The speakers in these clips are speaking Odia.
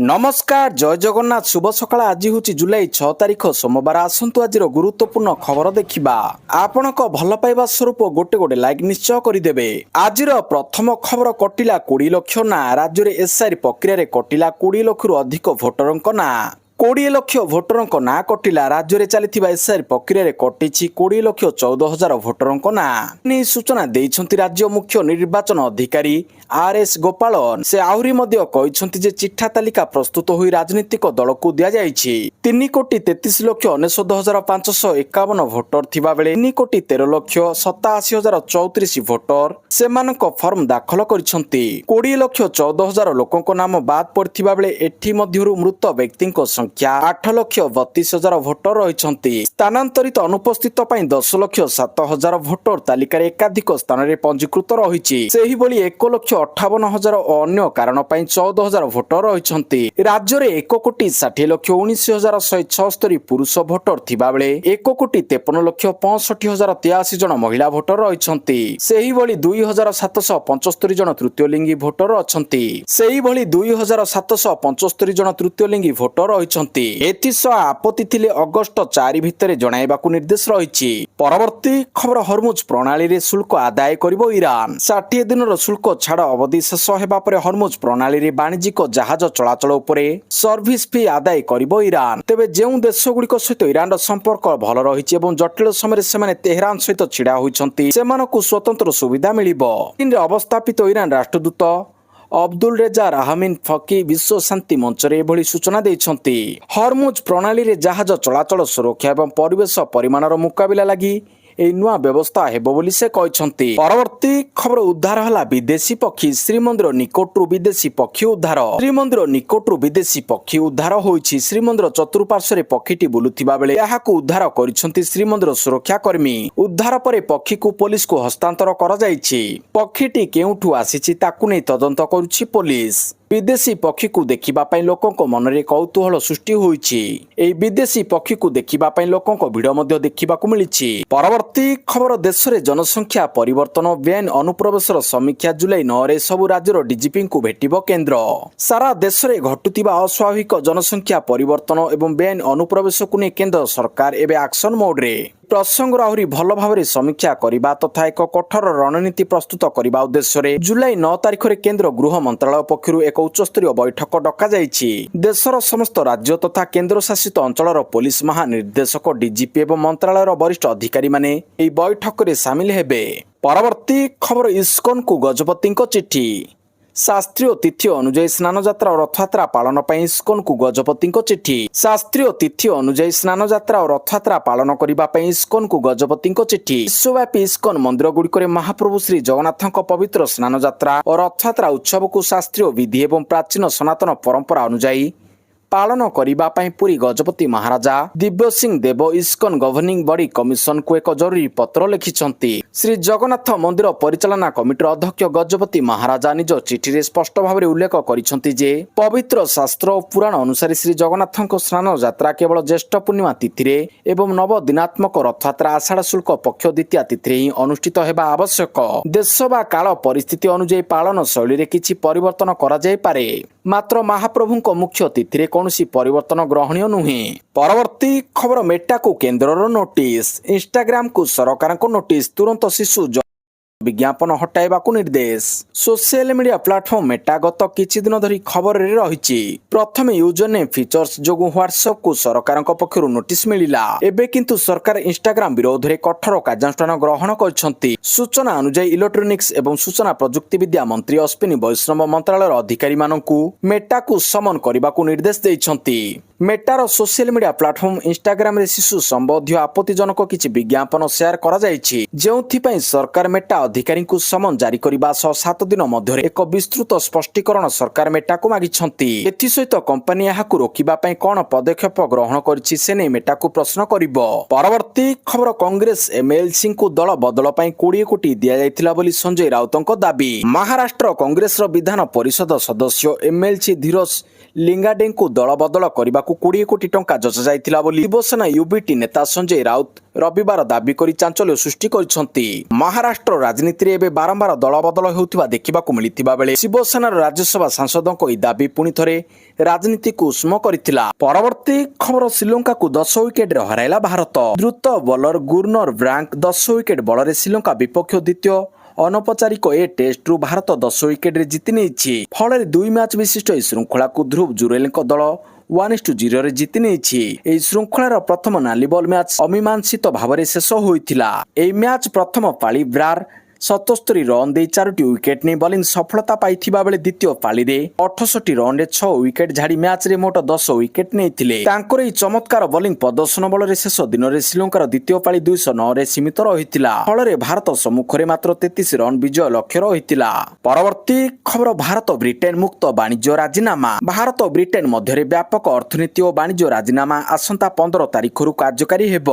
नमस्कार जय जगन्नाथ शुभ सकाळ आज हूँ जुलाई 6 तारिख सोमवार आसतु आज गुरुत्वपूर्ण खबर देखा आपण भल पाइबा स्वरूप गोटे गोटे लाइक निश्चय करदेवे आज प्रथम खबर कटिला 20 लाख ना राज्य में एसआर प्रक्रिया कटिला 20 लाख रु अधिक भोटर ना 20 लाख भोटर ना कटिला राज्य में चली एसआर प्रक्रिया कटि 20 लाख 14,000 भोटर ना नहीं सूचना देइछंती राज्य मुख्य निर्वाचन अधिकारी आरएस गोपालन से आहरी मध्य कहिसंती जे चिठा तालिका प्रस्तुत होई राजनीतिक दल को दिया जायछि 3,33,99,551 भोटर थिबा बेले 3,13,87,034 भोटर सेमानक फॉर्म दाखल करिसंती 20 लाख 14,000 लोकक नाम बाद पड़थिबा बेले एठी मध्यरु मृत व्यक्तिक संख्या 8,32,000 भोटर रहिसंती स्थानांतरित अनुपस्थित पई 10,07,000 भोटर तालिका एकाधिक स्थान रे पंजीकृत रहिछि सेही बोली 1,58,000 अन्य कारण 14,000 भोटर रही राज्य में 1,60,19,176 पुरुष भोटर थिबा बेले 1,53,65,083 जन महिला भोटर रही 2,775 जन तृतीय लिंगी भोटर अच्छा 2,775 जन तृतीय लिंगी भोटर रही एथिसह आपत्ति थिले अगस्त 4 भितर जणाइबाकू निर्देश रही परवर्ती खबर हरमुज प्रणाली रे शुल्क आदाय करिबो ईरान 60 दिन शुल्क छाड़ अवधि शेष हेबा परे हरमुज प्रणाली रे वाणिज्यिक जहाज चलाचल उपरे सर्विस फी आदाय करिबो ईरान तेबे जेउ देशगुड़िक सहित ईरान संपर्क भल रही एवं जटिल समय से तेहरान सहित छिड़ा होइछंती सेमानकु स्वतंत्र सुविधा मिलिबो चीन रे अवस्थापित ईरान राष्ट्रदूत अब्दुल रेजा राहमीन फकी विश्व शांति मंच रे एभली सूचना देइछंती हरमुज प्रणाली रे जहाज चलाचल सुरक्षा एवं परिवेश परिमाणर मुकाबिला लागि एई नुआ व्यवस्था हेबो बोली से कहछंती परवर्ती खबर उद्धार हला विदेशी पक्षी श्रीमंदिर निकटरू विदेशी पक्षी उद्धार श्रीमंदिर निकटरू विदेशी पक्षी उद्धार होईछि श्रीमंदिर चतुर्पार्श्व पक्षीटी बुलुथिबा बेले याहाकू उद्धार करिसंती श्रीमंदिर सुरक्षा कर्मी उद्धार परे पक्षी को पुलिस को हस्तांतर करा जाईछि पक्षीटी केउठू आसीछि ताकू नै तदंत करूछि पुलिस विदेशी पक्षी को देखिबा पई लोकंक मनरे कौतूहल सृष्टि होईछि एई विदेशी पक्षी को देखिबा पई लोकंक भिड़ मध्य देखिबाकू मिलिछि परवर्ती खबर देश रे जनसंख्या परिवर्तन बेन अनुप्रवेशर समीक्षा जुलाई 9 रे सबु राज्यर डीजीपी को भेटिबो केंद्र सारा देश रे घटुतिबा अस्वाभाविक जनसंख्या परिवर्तन एवं बेन अनुप्रवेश को नै केंद्र सरकार एबे एक्शन मोड रे प्रसंग आहरी भल भाव समीक्षा करने तथा एक कठोर रणनीति प्रस्तुत करने उद्देश्य जुलाई 9 तारिख में केंद्र गृह मंत्रालय पक्षर एक उच्चस्तरीय बैठक डक देशर समस्त राज्य तथा केंद्र शासित अंचल पुलिस महानिर्देशक डीजीपी एवं मंत्रालय वरिष्ठ अधिकारी माने एई बैठक में सामिल हेबे परवर्ती खबर इस्कन को गजपति चिठी शास्त्रीय तिथि अनुजाई स्नान यात्रा और रथयात्रा पालन पर इस्कन को गजपति चिठी शास्त्रीय तिथि अनुजाई स्नान यात्रा और रथयात्रा पालन करने इस्कन को गजपति चिठी विश्वव्यापी इस्कन मंदिर गुड़िक महाप्रभु श्री जगन्नाथ पवित्र स्नान यात्रा और रथयात्रा उत्सव को शास्त्रीय विधि एवं प्राचीन सनातन परंपरा अनुजाई पालन करने पुरी गजपति महाराजा दिव्य सिंह देव इस्कन गवर्निंग बॉडी कमिशन को एक जरूरी पत्र लिखिछंती श्री जगन्नाथ मंदिर परिचालना कमिटीर अध्यक्ष गजपति महाराजा निज चिठी रे स्पष्ट भाव उल्लेख करिसंती जे पवित्र शास्त्र और पुराण अनुसार श्री जगन्नाथ स्नान यात्रा केवल ज्येष्ठ पूर्णिमा तिथि रे एवं नव दिनात्मक रथयात्रा आषाढ़ शुल्क पक्ष द्वितीय तिथि रे अनुष्ठित हेबा आवश्यक देश बा काल परिस्थिति अनुसार पालन शैली रे किछि परिवर्तन करा जाय पारे मात्र महाप्रभुक मुख्य तिथि रे कौनसी परिवर्तन ग्रहणीय नुहे परवर्ती खबर मेटा को केंद्र नोटिस इंस्टाग्राम को सरकार को नोटिस तुरंत शिशु विज्ञापन हटाइबाकू निर्देश सोशल मीडिया प्लाटफॉर्म मेटा गत किछि दिन धरी खबर रे रहिछि प्रथम यूजर नेम फीचर्स जोगु व्हाट्सएप को सरकार पक्षरु नोटिस मिलिला एबे किंतु सरकार इंस्टाग्राम विरोध रे कठोर कार्यानुष्ठान ग्रहण करछंती सूचना अनुसार इलेक्ट्रोनिक्स एवं सूचना प्रजुक्ति विद्या मंत्री अश्विनी वैष्णव मंत्रालय अधिकारी मानकू मेटा को समन करबाकू निर्देश दैछंती मेटार सोशल मीडिया प्लाटफॉर्म इंस्टाग्राम रे शिशु संबंधी आपत्तिजनक किछि विज्ञापन शेयर करा जायछि जेउथि पई सरकार मेटा अधिकारी को समन जारी करबा 7 दिन मध्य एक विस्तृत स्पष्टीकरण सरकार मेटा को मागिछंती एथि सहित कंपनी याहाकू रोकिबा पई कोन पदक्षेप ग्रहण करिछि से नै मेटा को प्रश्न करिवो परवर्ती खबर कांग्रेस एमएलसी को दल बदल पई 20 कोटी दिया जायतिला बोली संजय राउतଙ୍କ दाबी महाराष्ट्र कांग्रेस रो विधान परिषद सदस्य एमएलसी धीरज ଲିଙ୍ଗାଡେଙ୍କୁ ଦଳବଦଳ କରିବାକୁ 20 କୋଟି ଟଙ୍କା ଯୋଜାଯାଇଥିଲା ବୋଲି ଶିବସେନା ୟୁବିଟି ନେତା ସଞ୍ଜୟ ରାଉତ ରବିବାର ଦାବି କରି ଚାଞ୍ଚଲ୍ୟ ସୃଷ୍ଟି କରିଛନ୍ତି। ମହାରାଷ୍ଟ୍ର ରାଜନୀତିରେ ଏବେ ବାରମ୍ବାର ଦଳବଦଳ ହେଉଥିବା ଦେଖିବାକୁ ମିଳିଥିବା ବେଳେ ଶିବସେନାର ରାଜ୍ୟସଭା ସାଂସଦଙ୍କ ଏହି ଦାବି ପୁଣି ଥରେ ରାଜନୀତିକୁ ଉଷ୍ମ କରିଥିଲା। ପରବର୍ତ୍ତୀ ଖବର ଶ୍ରୀଲଙ୍କାକୁ 10 ୱିକେଟରେ ହରାଇଲା ଭାରତ। ଦ୍ରୁତ ବୋଲର ଗୁର୍ନର ବ୍ରାଙ୍କ 10 ୱିକେଟ ବଳରେ ଶ୍ରୀଲଙ୍କା ବିପକ୍ଷ ଦ୍ୱିତୀୟ ଅନୌପଚାରିକ ଏ ଟେଷ୍ଟରୁ ଭାରତ 10 ୱିକେଟରେ ଜିତି ନେଇଛି। ଫଳରେ 2 ମ୍ୟାଚ୍ ବିଶିଷ୍ଟ ଏହି ଶୃଙ୍ଖଳାକୁ ଧ୍ରୁବ ଜୁରେଲଙ୍କ ଦଳ 1-0ରେ ଜିତି ନେଇଛି। ଏହି ଶୃଙ୍ଖଳାର ପ୍ରଥମ ନାଲି ବଲ୍ ମ୍ୟାଚ୍ ଅମୀମାଂସିତ ଭାବରେ ଶେଷ ହୋଇଥିଲା। ଏହି ମ୍ୟାଚ୍ ପ୍ରଥମ ପାଳି ବ୍ରାର 77 ରନ୍ ଦେଇ 4ଟି ୱିକେଟ୍ ନେଇ ବୋଲିଂ ସଫଳତା ପାଇଥିବା ବେଳେ ଦ୍ୱିତୀୟ ପାଳିରେ 68 ରନ୍ରେ 6 ୱିକେଟ୍ ଝାଡ଼ି ମ୍ୟାଚ୍ରେ ମୋଟ 10 ୱିକେଟ୍ ନେଇଥିଲେ। ତାଙ୍କର ଏହି ଚମତ୍କାର ବୋଲିଂ ପ୍ରଦର୍ଶନ ବଳରେ ଶେଷ ଦିନରେ ଶ୍ରୀଲଙ୍କାର ଦ୍ୱିତୀୟ ପାଳି 209ରେ ସୀମିତ ରହିଥିଲା। ଫଳରେ ଭାରତ ସମ୍ମୁଖରେ ମାତ୍ର 33 ରନ୍ ବିଜୟ ଲକ୍ଷ୍ୟ ରହିଥିଲା। ପରବର୍ତ୍ତୀ ଖବର ଭାରତ ବ୍ରିଟେନ ମୁକ୍ତ ବାଣିଜ୍ୟ ରାଜିନାମା। ଭାରତ ବ୍ରିଟେନ ମଧ୍ୟରେ ବ୍ୟାପକ ଅର୍ଥନୀତି ଓ ବାଣିଜ୍ୟ ରାଜିନାମା ଆସନ୍ତା 15 ତାରିଖରୁ କାର୍ଯ୍ୟକାରୀ ହେବ।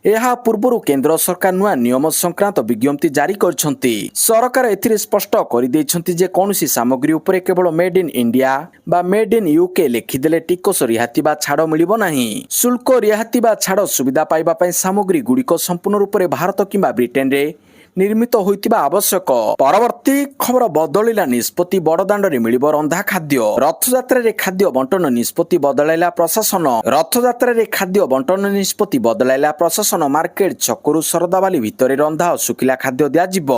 ଏହା ପୂର୍ବରୁ କେନ୍ଦ୍ର ସରକାର ନୂଆ ନିୟମ ସଂକ୍ରାନ୍ତ ବିଜ୍ଞପ୍ତି ଜାରି କରିଛନ୍ତି। ସରକାର ଏଥିରେ ସ୍ପଷ୍ଟ କରିଦେଇଛନ୍ତି ଯେ କୌଣସି ସାମଗ୍ରୀ ଉପରେ କେବଳ ମେଡ୍ ଇନ୍ ଇଣ୍ଡିଆ ବା ମେଡ୍ ଇନ୍ ୟୁକେ ଲେଖିଦେଲେ ଟିକସ ରିହାତି ବା ଛାଡ଼ ମିଳିବ ନାହିଁ। ଶୁଳ୍କ ରିହାତି ବା ଛାଡ଼ ସୁବିଧା ପାଇବା ପାଇଁ ସାମଗ୍ରୀ ଗୁଡ଼ିକ ସମ୍ପୂର୍ଣ୍ଣ ରୂପରେ ଭାରତ କିମ୍ବା ବ୍ରିଟେନରେ ନିର୍ମିତ ହୋଇଥିବା ଆବଶ୍ୟକ। ପରବର୍ତ୍ତୀ ଖବର ବଦଳିଲା ନିଷ୍ପତ୍ତି, ବଡ଼ଦାଣ୍ଡରେ ମିଳିବ ରନ୍ଧା ଖାଦ୍ୟ। ରଥଯାତ୍ରାରେ ଖାଦ୍ୟ ବଣ୍ଟନ ନିଷ୍ପତ୍ତି ବଦଳାଇଲା ପ୍ରଶାସନ। ରଥଯାତ୍ରାରେ ଖାଦ୍ୟ ବଣ୍ଟନ ନିଷ୍ପତ୍ତି ବଦଳାଇଲା ପ୍ରଶାସନ। ମାର୍କେଟ ଛକରୁ ଶରଧାବାଲି ଭିତରେ ରନ୍ଧା ଓ ଶୁଖିଲା ଖାଦ୍ୟ ଦିଆଯିବ।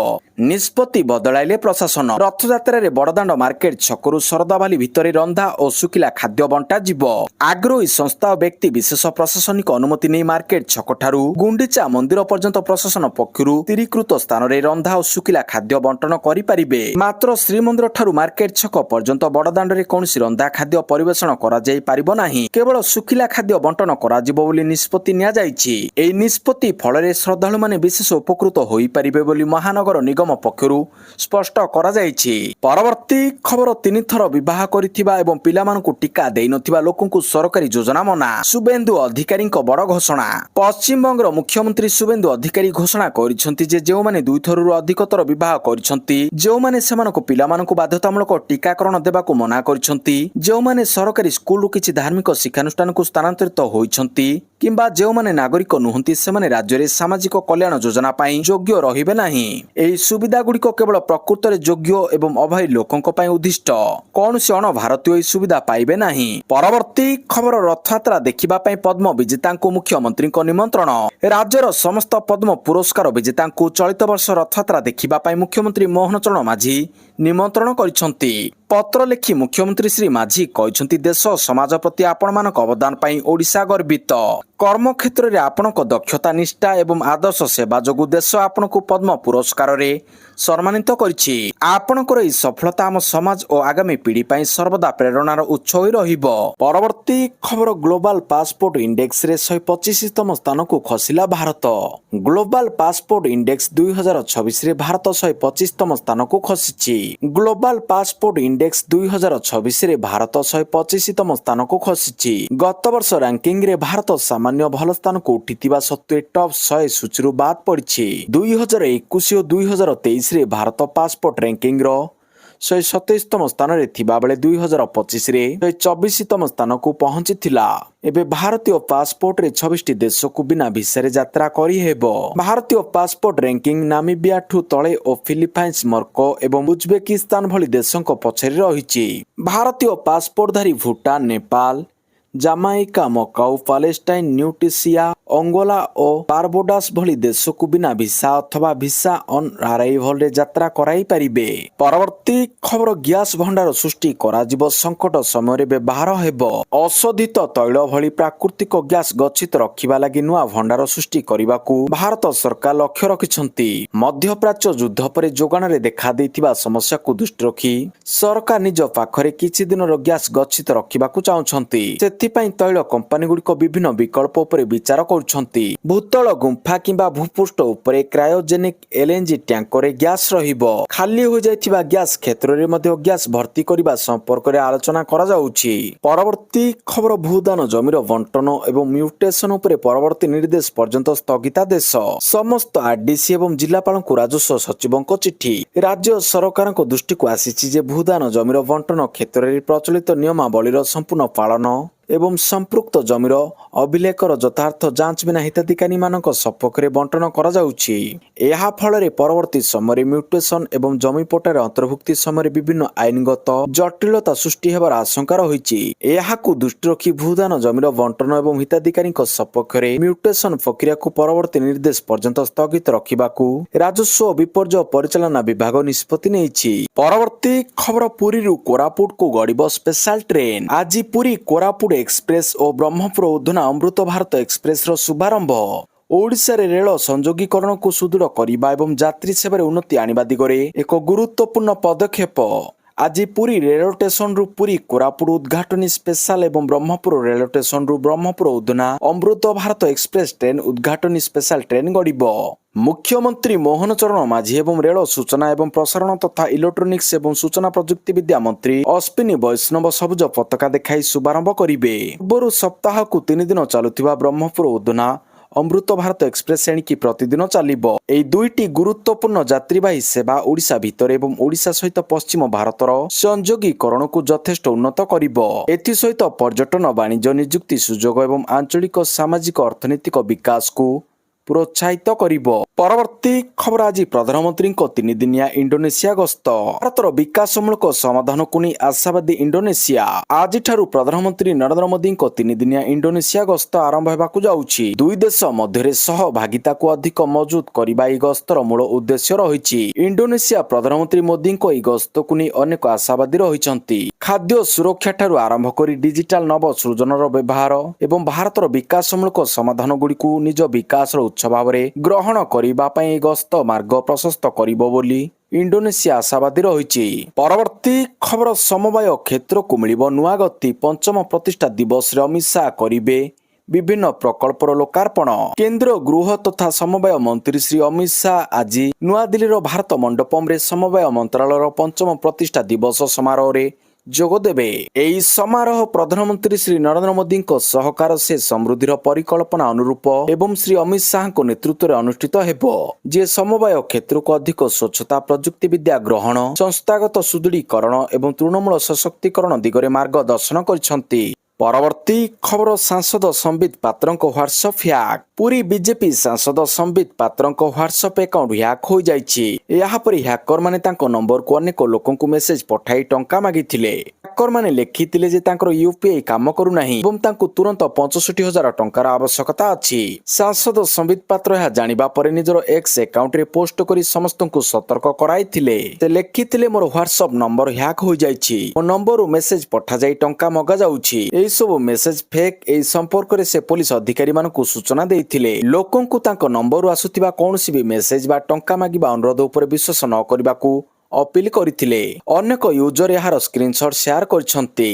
ନିଷ୍ପତ୍ତି ବଦଳାଇଲେ ପ୍ରଶାସନ। ରଥଯାତ୍ରାରେ ବଡ଼ଦାଣ୍ଡ ମାର୍କେଟ ଛକରୁ ଶରଧାବାଲି ଭିତରେ ରନ୍ଧା ଓ ଶୁଖିଲା ଖାଦ୍ୟ ବଣ୍ଟାଯିବ। ଆଗ୍ରହୀ ସଂସ୍ଥା ଓ ବ୍ୟକ୍ତି ବିଶେଷ ପ୍ରଶାସନିକ ଅନୁମତି ନେଇ ମାର୍କେଟ ଛକଠାରୁ ଗୁଣ୍ଡିଚା ମନ୍ଦିର ପର୍ଯ୍ୟନ୍ତ ପ୍ରଶାସନ ପକ୍ଷରୁ ସ୍ଥିରୀକୃତ ସ୍ଥାନରେ ରନ୍ଧା ଓ ଶୁଖିଲା ଖାଦ୍ୟ ବଣ୍ଟନ କରିପାରିବେ। ମାତ୍ର ଶ୍ରୀମନ୍ଦିର ଠାରୁ ମାର୍କେଟ ଛକ ପର୍ଯ୍ୟନ୍ତ ବଡ଼ଦାଣ୍ଡରେ କୌଣସି ରନ୍ଧା ଖାଦ୍ୟ ପରିବେଷଣ କରାଯାଇ ପାରିବ ନାହିଁ। କେବଳ ଶୁଖିଲା ଖାଦ୍ୟ ବଣ୍ଟନ କରାଯିବ ବୋଲି ନିଷ୍ପତ୍ତି ନିଆଯାଇଛି। ଏହି ନିଷ୍ପତ୍ତି ଫଳରେ ଶ୍ରଦ୍ଧାଳୁମାନେ ବିଶେଷ ଉପକୃତ ହୋଇପାରିବେ ବୋଲି ମହାନଗର ନିଗମ ପକ୍ଷରୁ ସ୍ପଷ୍ଟ କରାଯାଇଛି। ପରବର୍ତ୍ତୀ ଖବର 3 ଥର ବିବାହ କରିଥିବା ଏବଂ ପିଲାମାନଙ୍କୁ ଟିକା ଦେଇନଥିବା ଲୋକଙ୍କୁ ସରକାରୀ ଯୋଜନା ମନା। ଶୁଭେନ୍ଦୁ ଅଧିକାରୀଙ୍କ ବଡ଼ ଘୋଷଣା। ପଶ୍ଚିମବଙ୍ଗର ମୁଖ୍ୟମନ୍ତ୍ରୀ ଶୁଭେନ୍ଦୁ ଅଧିକାରୀ ଘୋଷଣା କରିଛନ୍ତି ଯେ ଯେଉଁମାନେ 2 ଥରରୁ ଅଧିକ ଥର ବିବାହ କରିଛନ୍ତି, ଯେଉଁମାନେ ସେମାନଙ୍କ ପିଲାମାନଙ୍କୁ ବାଧ୍ୟତାମୂଳକ ଟିକାକରଣ ଦେବାକୁ ମନା କରିଛନ୍ତି, ଯେଉଁମାନେ ସରକାରୀ ସ୍କୁଲରୁ କିଛି ଧାର୍ମିକ ଶିକ୍ଷାନୁଷ୍ଠାନକୁ ସ୍ଥାନାନ୍ତରିତ ହୋଇଛନ୍ତି କିମ୍ବା ଯେଉଁମାନେ ନାଗରିକ ନୁହନ୍ତି ସେମାନେ ରାଜ୍ୟରେ ସାମାଜିକ କଲ୍ୟାଣ ଯୋଜନା ପାଇଁ ଯୋଗ୍ୟ ରହିବେ ନାହିଁ। ଏହି ସୁବିଧାଗୁଡ଼ିକ କେବଳ ପ୍ରକୃତରେ ଯୋଗ୍ୟ ଏବଂ ଅଭାବୀ ଲୋକଙ୍କ ପାଇଁ ଉଦ୍ଦିଷ୍ଟ। କୌଣସି ଅଣ ଭାରତୀୟ ଏହି ସୁବିଧା ପାଇବେ ନାହିଁ। ପରବର୍ତ୍ତୀ ଖବର ରଥଯାତ୍ରା ଦେଖିବା ପାଇଁ ପଦ୍ମ ବିଜେତାଙ୍କୁ ମୁଖ୍ୟମନ୍ତ୍ରୀଙ୍କ ନିମନ୍ତ୍ରଣ। ରାଜ୍ୟର ସମସ୍ତ ପଦ୍ମ ପୁରସ୍କାର ବିଜେତାଙ୍କୁ ଚଳିତ ବର୍ଷ ରଥଯାତ୍ରା ଦେଖିବା ପାଇଁ ମୁଖ୍ୟମନ୍ତ୍ରୀ ମୋହନ ଚରଣ ମାଝୀ ନିମନ୍ତ୍ରଣ କରିଛନ୍ତି। ପତ୍ର ଲେଖି ମୁଖ୍ୟମନ୍ତ୍ରୀ ଶ୍ରୀ ମାଝୀ କହିଛନ୍ତି, ଦେଶ ଓ ସମାଜ ପ୍ରତି ଆପଣମାନଙ୍କ ଅବଦାନ ପାଇଁ ଓଡ଼ିଶା ଗର୍ବିତ। କର୍ମକ୍ଷେତ୍ରରେ ଆପଣଙ୍କ ଦକ୍ଷତା, ନିଷ୍ଠା ଏବଂ ଆଦର୍ଶ ସେବା ଯୋଗୁଁ ଦେଶ ଆପଣଙ୍କୁ ପଦ୍ମ ପୁରସ୍କାରରେ ସମ୍ମାନିତ କରିଛି। ଆପଣଙ୍କର ଏହି ସଫଳତା ଆମ ସମାଜ ଓ ଆଗାମୀ ପିଢ଼ି ପାଇଁ ସର୍ବଦା ପ୍ରେରଣାର ଉତ୍ସ ହୋଇ ରହିବ। ପରବର୍ତ୍ତୀ ଖବର ଗ୍ଲୋବାଲ ପାସପୋର୍ଟ ଇଣ୍ଡେକ୍ସରେ 125ତମ ସ୍ଥାନକୁ ଖସିଲା ଭାରତ। ଗ୍ଲୋବାଲ ପାସପୋର୍ଟ ଇଣ୍ଡେକ୍ସ 2026ରେ ଭାରତ 125ତମ ସ୍ଥାନକୁ ଖସିଛି। ଗ୍ଲୋବାଲ ପାସପୋର୍ଟ ଇଣ୍ଡେକ୍ସ 2026ରେ ଭାରତ 125ତମ ସ୍ଥାନକୁ ଖସିଛି। ଗତ ବର୍ଷ ରାଙ୍କିଙ୍ଗରେ ଭାରତ ସାମାନ୍ୟ ଭଲ ସ୍ଥାନକୁ ଉଠିଥିବା ସତ୍ତ୍ୱେ ଟପ୍ 100 ସୂଚୀରୁ ବାଦ ପଡ଼ିଛି। 2021 ଓ 2023ରେ ଭାରତ ପାସପୋର୍ଟ ରାଙ୍କିଙ୍ଗର 127ତମ ସ୍ଥାନରେ ଥିବାବେଳେ 2025ରେ 124ତମ ସ୍ଥାନକୁ ପହଞ୍ଚିଥିଲା। ଏବେ ଭାରତୀୟ ପାସପୋର୍ଟରେ 26ଟି ଦେଶକୁ ବିନା ଭିସାରେ ଯାତ୍ରା କରିହେବ। ଭାରତୀୟ ପାସପୋର୍ଟ ରାଙ୍କିଙ୍ଗ ନାମିବିଆଠୁ ତଳେ ଓ ଫିଲିପାଇନ୍ସ, ମରକୋ ଏବଂ ଉଜବେକିସ୍ତାନ ଭଳି ଦେଶଙ୍କ ପଛରେ ରହିଛି। ଭାରତୀୟ ପାସପୋର୍ଟଧାରୀ Bhutan, Nepal, Jamaica, Macau, Palestine, ନ୍ୟୁଟିସିଆ, ଅଙ୍ଗୋଲା ଓ ବାରବାଡୋସ୍ ଭଳି ଦେଶକୁ ବିନା ଭିସା ଅଥବା ଭିସା ଅନ୍ ଆରାଇଭଲରେ ଯାତ୍ରା କରାଇ ପାରିବେ। ପରବର୍ତ୍ତୀ ଖବର ଗ୍ୟାସ୍ ଭଣ୍ଡାର ସୃଷ୍ଟି କରାଯିବ, ସଙ୍କଟ ସମୟରେ ବ୍ୟବହାର ହେବ। ଅଶୋଧିତ ତୈଳ ଭଳି ପ୍ରାକୃତିକ ଗ୍ୟାସ୍ ଗଚ୍ଛିତ ରଖିବା ଲାଗି ନୂଆ ଭଣ୍ଡାର ସୃଷ୍ଟି କରିବାକୁ ଭାରତ ସରକାର ଲକ୍ଷ୍ୟ ରଖିଛନ୍ତି। ମଧ୍ୟପ୍ରାଚ୍ୟ ଯୁଦ୍ଧ ପରେ ଯୋଗାଣରେ ଦେଖାଦେଇଥିବା ସମସ୍ୟାକୁ ଦୃଷ୍ଟି ରଖି ସରକାର ନିଜ ପାଖରେ କିଛି ଦିନର ଗ୍ୟାସ୍ ଗଚ୍ଛିତ ରଖିବାକୁ ଚାହୁଁଛନ୍ତି। ସେଥିପାଇଁ ତୈଳ କମ୍ପାନୀଗୁଡ଼ିକ ବିଭିନ୍ନ ବିକଳ୍ପ ଉପରେ ବିଚାର କରୁଛନ୍ତି। ଭୂତଳ ଗୁମ୍ଫା କିମ୍ବା ଭୂପୃଷ୍ଠ ଉପରେ କ୍ରାୟୋଜେନିକ ଏଲଏନଜି ଟ୍ୟାଙ୍କରରେ ଗ୍ୟାସ୍ ରହିବ। ଖାଲି ହୋଇଯାଇଥିବା ଗ୍ୟାସ୍ କ୍ଷେତ୍ରରେ ମଧ୍ୟ ଗ୍ୟାସ୍ ଭର୍ତ୍ତି କରିବା ସମ୍ପର୍କରେ ଆଲୋଚନା କରାଯାଉଛି। ପରବର୍ତ୍ତୀ ଖବର ଭୂଦାନ ଜମିର ବଣ୍ଟନ ଏବଂ ମ୍ୟୁଟେସନ ଉପରେ ପରବର୍ତ୍ତୀ ନିର୍ଦ୍ଦେଶ ପର୍ଯ୍ୟନ୍ତ ସ୍ଥଗିତାଦେଶ। ସମସ୍ତ ଆରଡିସି ଏବଂ ଜିଲ୍ଲାପାଳଙ୍କୁ ରାଜସ୍ୱ ସଚିବଙ୍କ ଚିଠି। ରାଜ୍ୟ ସରକାରଙ୍କ ଦୃଷ୍ଟିକୁ ଆସିଛି ଯେ ଭୂଦାନ ଜମିର ବଣ୍ଟନ କ୍ଷେତ୍ରରେ ପ୍ରଚଳିତ ନିୟମାବଳୀର ସମ୍ପୂର୍ଣ୍ଣ ପାଳନ ଏବଂ ସମ୍ପୃକ୍ତ ଜମିର ଅଭିଲେଖର ଯଥାର୍ଥ ଯାଞ୍ଚ ବିନା ହିତାଧିକାରୀମାନଙ୍କ ସପକ୍ଷରେ ବଣ୍ଟନ କରାଯାଉଛି। ଏହା ଫଳରେ ପରବର୍ତ୍ତୀ ସମୟରେ ମ୍ୟୁଟେସନ ଏବଂ ଜମି ପଟ୍ଟାରେ ଅନ୍ତର୍ଭୁକ୍ତି ସମୟରେ ବିଭିନ୍ନ ଆଇନଗତ ଜଟିଳତା ସୃଷ୍ଟି ହେବାର ଆଶଙ୍କା ରହିଛି। ଏହାକୁ ଦୃଷ୍ଟିରେ ରଖି ଭୂଦାନ ଜମିର ବଣ୍ଟନ ଏବଂ ହିତାଧିକାରୀଙ୍କ ସପକ୍ଷରେ ମ୍ୟୁଟେସନ ପ୍ରକ୍ରିୟାକୁ ପରବର୍ତ୍ତୀ ନିର୍ଦ୍ଦେଶ ପର୍ଯ୍ୟନ୍ତ ସ୍ଥଗିତ ରଖିବାକୁ ରାଜସ୍ୱ ଓ ବିପର୍ଯ୍ୟୟ ପରିଚାଳନା ବିଭାଗ ନିଷ୍ପତ୍ତି ନେଇଛି। ପରବର୍ତ୍ତୀ ଖବର ପୁରୀରୁ କୋରାପୁଟକୁ ଗଡ଼ିବ ସ୍ପେଶାଲ ଟ୍ରେନ୍। ଆଜି ପୁରୀ କୋରାପୁଟ ଏକ୍ସପ୍ରେସ ଓ ବ୍ରହ୍ମପୁର ଉଧନା ଅମୃତ ଭାରତ ଏକ୍ସପ୍ରେସର ଶୁଭାରମ୍ଭ। ଓଡ଼ିଶାରେ ରେଳ ସଂଯୋଗୀକରଣକୁ ସୁଦୃଢ଼ କରିବା ଏବଂ ଯାତ୍ରୀ ସେବାରେ ଉନ୍ନତି ଆଣିବା ଦିଗରେ ଏକ ଗୁରୁତ୍ୱପୂର୍ଣ୍ଣ ପଦକ୍ଷେପ। ଆଜି ପୁରୀ ରେଳ ଷ୍ଟେସନରୁ ପୁରୀ କୋରାପୁଟ ଉଦ୍ଘାଟନୀ ସ୍ପେଶାଲ ଏବଂ ବ୍ରହ୍ମପୁର ରେଳ ଷ୍ଟେସନରୁ ବ୍ରହ୍ମପୁର ଉଧନା ଅମୃତ ଭାରତ ଏକ୍ସପ୍ରେସ ଟ୍ରେନ୍ ଉଦ୍ଘାଟନୀ ସ୍ପେଶାଲ ଟ୍ରେନ୍ ଗଡ଼ିବ। ମୁଖ୍ୟମନ୍ତ୍ରୀ ମୋହନ ଚରଣ ମାଝୀ ଏବଂ ରେଳ ସୂଚନା ଏବଂ ପ୍ରସାରଣ ତଥା ଇଲେକ୍ଟ୍ରୋନିକ୍ସ ଏବଂ ସୂଚନା ପ୍ରଯୁକ୍ତି ବିଦ୍ୟା ମନ୍ତ୍ରୀ ଅଶ୍ୱିନୀ ବୈଷ୍ଣବ ସବୁଜ ପତାକା ଦେଖାଇ ଶୁଭାରମ୍ଭ କରିବେ। ପୂର୍ବରୁ ସପ୍ତାହକୁ 3 ଦିନ ଚାଲୁଥିବା ବ୍ରହ୍ମପୁର ଉଧନା ଅମୃତ ଭାରତ ଏକ୍ସପ୍ରେସ ଏଣିକି ପ୍ରତିଦିନ ଚାଲିବ। ଏହି ଦୁଇଟି ଗୁରୁତ୍ୱପୂର୍ଣ୍ଣ ଯାତ୍ରୀବାହୀ ସେବା ଓଡ଼ିଶା ଭିତରେ ଏବଂ ଓଡ଼ିଶା ସହିତ ପଶ୍ଚିମ ଭାରତର ସଂଯୋଗୀକରଣକୁ ଯଥେଷ୍ଟ ଉନ୍ନତ କରିବ। ଏଥିସହିତ ପର୍ଯ୍ୟଟନ ବାଣିଜ୍ୟ ନିଯୁକ୍ତି ସୁଯୋଗ ଏବଂ ଆଞ୍ଚଳିକ ସାମାଜିକ ଅର୍ଥନୈତିକ ବିକାଶକୁ ପ୍ରୋତ୍ସାହିତ କରିବ। ପରବର୍ତ୍ତୀ ଖବର ଆଜି ପ୍ରଧାନମନ୍ତ୍ରୀଙ୍କ 3 ଦିନିଆ ଇଣ୍ଡୋନେସିଆ ଗସ୍ତ। ଭାରତର ବିକାଶମୂଳକ ସମାଧାନକୁ ନେଇ ଆଶାବାଦୀ ଇଣ୍ଡୋନେସିଆ। ଆଜିଠାରୁ ପ୍ରଧାନମନ୍ତ୍ରୀ ନରେନ୍ଦ୍ର ମୋଦିଙ୍କ 3 ଦିନିଆ ଇଣ୍ଡୋନେସିଆ ଗସ୍ତ ଆରମ୍ଭ ହେବାକୁ ଯାଉଛି। ଦୁଇ ଦେଶ ମଧ୍ୟରେ ସହଭାଗିତାକୁ ଅଧିକ ମଜବୁତ କରିବା ଏହି ଗସ୍ତର ମୂଳ ଉଦ୍ଦେଶ୍ୟ ରହିଛି। ଇଣ୍ଡୋନେସିଆ ପ୍ରଧାନମନ୍ତ୍ରୀ ମୋଦିଙ୍କ ଏହି ଗସ୍ତକୁ ନେଇ ଅନେକ ଆଶାବାଦୀ ରହିଛନ୍ତି। ଖାଦ୍ୟ ସୁରକ୍ଷା ଠାରୁ ଆରମ୍ଭ କରି ଡିଜିଟାଲ ନବ ସୃଜନର ବ୍ୟବହାର ଏବଂ ଭାରତର ବିକାଶମୂଳକ ସମାଧାନଗୁଡ଼ିକୁ ନିଜ ବିକାଶର ଉତ୍ସ ଭାବରେ ଗ୍ରହଣ କରିବା ପାଇଁ ଏହି ଗସ୍ତ ମାର୍ଗ ପ୍ରଶସ୍ତ କରିବ ବୋଲି ଇଣ୍ଡୋନେସିଆ ଆଶାବାଦୀ ରହିଛି। ପରବର୍ତ୍ତୀ ଖବର ସମବାୟ କ୍ଷେତ୍ରକୁ ମିଳିବ ନୂଆ ଗତି। ପଞ୍ଚମ ପ୍ରତିଷ୍ଠା ଦିବସରେ ଅମିତ ଶାହ କରିବେ ବିଭିନ୍ନ ପ୍ରକଳ୍ପର ଲୋକାର୍ପଣ। କେନ୍ଦ୍ର ଗୃହ ତଥା ସମବାୟ ମନ୍ତ୍ରୀ ଶ୍ରୀ ଅମିତ ଶାହ ଆଜି ନୂଆଦିଲ୍ଲୀର ଭାରତ ମଣ୍ଡପମରେ ସମବାୟ ମନ୍ତ୍ରାଳୟର ପଞ୍ଚମ ପ୍ରତିଷ୍ଠା ଦିବସ ସମାରୋହରେ ଯୋଗଦେବେ। ଏହି ସମାରୋହ ପ୍ରଧାନମନ୍ତ୍ରୀ ଶ୍ରୀ ନରେନ୍ଦ୍ର ମୋଦିଙ୍କ ସହକାର ସେ ସମୃଦ୍ଧିର ପରିକଳ୍ପନା ଅନୁରୂପ ଏବଂ ଶ୍ରୀ ଅମିତ ଶାହଙ୍କ ନେତୃତ୍ୱରେ ଅନୁଷ୍ଠିତ ହେବ, ଯିଏ ସମବାୟ କ୍ଷେତ୍ରକୁ ଅଧିକ ସ୍ୱଚ୍ଛତା, ପ୍ରଯୁକ୍ତି ବିଦ୍ୟା ଗ୍ରହଣ, ସଂସ୍ଥାଗତ ସୁଦୃଢ଼ୀକରଣ ଏବଂ ତୃଣମୂଳ ସଶକ୍ତିକରଣ ଦିଗରେ ମାର୍ଗଦର୍ଶନ କରିଛନ୍ତି। ପରବର୍ତ୍ତୀ ଖବର ସାଂସଦ ସମ୍ବିତ ପାତ୍ରଙ୍କ ହ୍ୱାଟ୍ସଆପ୍ ହ୍ୟାକ୍। ପୁରୀ ବିଜେପି ସାଂସଦ ସମ୍ବିତ ପାତ୍ରଙ୍କ ହ୍ୱାଟ୍ସଆପ୍ ଆକାଉଣ୍ଟ ହ୍ୟାକ୍ ହୋଇଯାଇଛି। ଏହାପରେ ହ୍ୟାକରମାନେ ତାଙ୍କ ନମ୍ବରକୁ ଅନେକ ଲୋକଙ୍କୁ ମେସେଜ ପଠାଇ ଟଙ୍କା ମାଗିଥିଲେ। ହ୍ୟାକରମାନେ ଲେଖିଥିଲେ ଯେ ତାଙ୍କର ୟୁପିଆଇ କାମ କରୁନାହିଁ ଏବଂ ତାଙ୍କୁ ତୁରନ୍ତ 65,000 ଟଙ୍କାର ଆବଶ୍ୟକତା ଅଛି। ସାଂସଦ ସମ୍ବିତ ପାତ୍ର ଏହା ଜାଣିବା ପରେ ନିଜର ଏକ୍ସ ଆକାଉଣ୍ଟରେ ପୋଷ୍ଟ କରି ସମସ୍ତଙ୍କୁ ସତର୍କ କରାଇଥିଲେ। ସେ ଲେଖିଥିଲେ, ମୋର ହ୍ୱାଟ୍ସଆପ୍ ନମ୍ବର ହ୍ୟାକ୍ ହୋଇଯାଇଛି। ମୋ ନମ୍ବରରୁ ମେସେଜ ପଠାଯାଇ ଟଙ୍କା ମଗାଯାଉଛି। ଏହିସବୁ ମେସେଜ ଫେକ୍। ଏହି ସମ୍ପର୍କରେ ସେ ପୋଲିସ ଅଧିକାରୀମାନଙ୍କୁ ସୂଚନା ଦେଇଥିଲେ। ଲୋକଙ୍କୁ ତାଙ୍କ ନମ୍ବରରୁ ଆସୁଥିବା କୌଣସି ବି ମେସେଜ ବା ଟଙ୍କା ମାଗିବା ଅନୁରୋଧ ଉପରେ ବିଶ୍ୱାସ ନ କରିବାକୁ ଅପିଲ କରିଥିଲେ। ଅନେକ ୟୁଜର ଏହାର ସ୍କ୍ରିନଶଟ ସେୟାର କରିଛନ୍ତି।